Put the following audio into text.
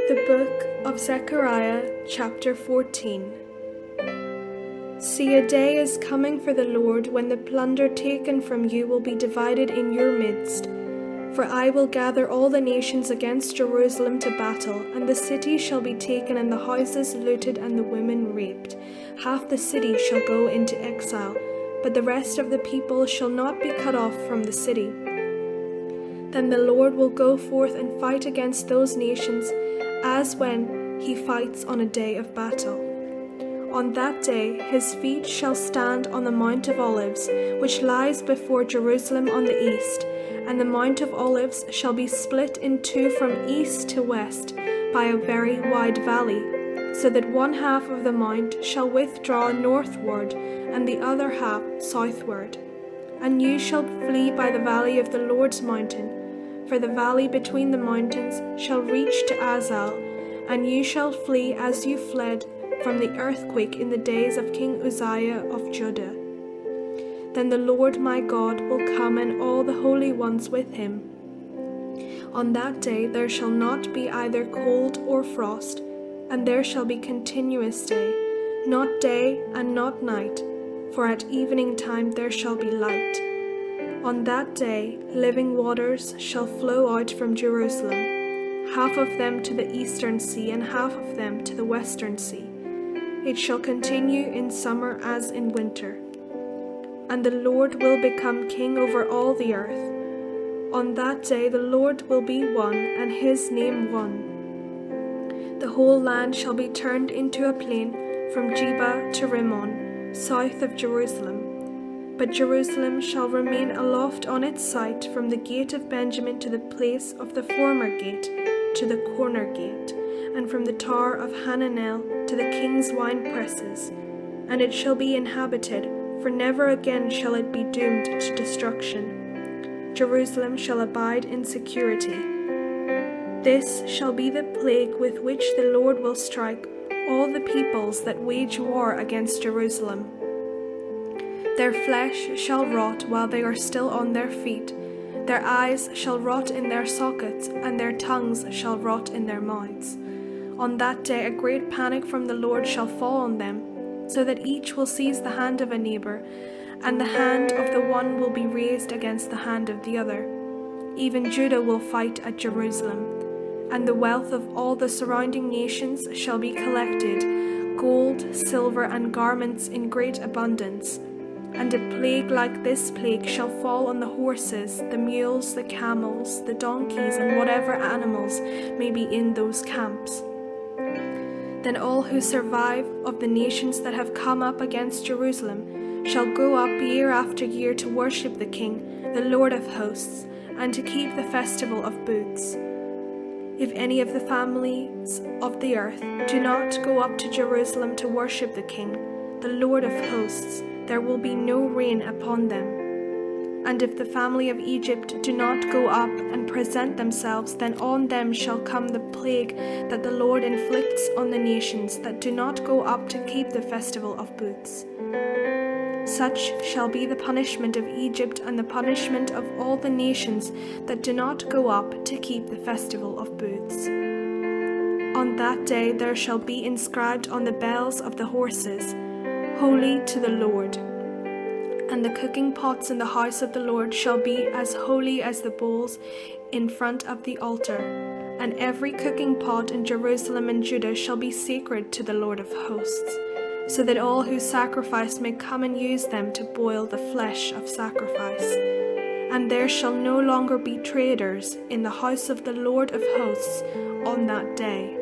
The Book of Zechariah, chapter 14. See, a day is coming for the Lord when the plunder taken from you will be divided in your midst. For I will gather all the nations against Jerusalem to battle, and the city shall be taken, and the houses looted, and the women raped. Half the city shall go into exile, but the rest of the people shall not be cut off from the city. Then the Lord will go forth and fight against those nations, as when he fights on a day of battle. On that day his feet shall stand on the Mount of Olives, which lies before Jerusalem on the east, and the Mount of Olives shall be split in two from east to west by a very wide valley, so that one half of the mount shall withdraw northward, and the other half southward. And you shall flee by the valley of the Lord's mountain, for the valley between the mountains shall reach to Azal, and you shall flee as you fled from the earthquake in the days of King Uzziah of Judah. Then the Lord my God will come, and all the holy ones with him. On that day there shall not be either cold or frost, and there shall be continuous day, not day and not night, for at evening time there shall be light. On that day living waters shall flow out from Jerusalem, half of them to the eastern sea, and half of them to the western sea. It shall continue in summer as in winter. And the Lord will become king over all the earth. On that day the Lord will be one, and his name one. The whole land shall be turned into a plain from Jebah to Rimmon, south of Jerusalem. But Jerusalem shall remain aloft on its site from the gate of Benjamin to the place of the former gate, to the corner gate, and from the tower of Hananel to the king's wine presses. And it shall be inhabited, for never again shall it be doomed to destruction. Jerusalem shall abide in security. This shall be the plague with which the Lord will strike all the peoples that wage war against Jerusalem. Their flesh shall rot while they are still on their feet. Their eyes shall rot in their sockets, and their tongues shall rot in their mouths. On that day a great panic from the Lord shall fall on them, so that each will seize the hand of a neighbor, and the hand of the one will be raised against the hand of the other. Even Judah will fight at Jerusalem, and the wealth of all the surrounding nations shall be collected, gold, silver, and garments in great abundance. And a plague like this plague shall fall on the horses, the mules, the camels, the donkeys, and whatever animals may be in those camps. Then all who survive of the nations that have come up against Jerusalem shall go up year after year to worship the King, the Lord of hosts, and to keep the festival of booths. If any of the families of the earth do not go up to Jerusalem to worship the King, the Lord of hosts, there will be no rain upon them. And if the family of Egypt do not go up and present themselves, then on them shall come the plague that the Lord inflicts on the nations that do not go up to keep the festival of booths. Such shall be the punishment of Egypt, and the punishment of all the nations that do not go up to keep the festival of booths. On that day there shall be inscribed on the bells of the horses, Holy to the Lord. And the cooking pots in the house of the Lord shall be as holy as the bowls in front of the altar. And every cooking pot in Jerusalem and Judah shall be sacred to the Lord of hosts, so that all who sacrifice may come and use them to boil the flesh of sacrifice. And there shall no longer be traders in the house of the Lord of hosts on that day.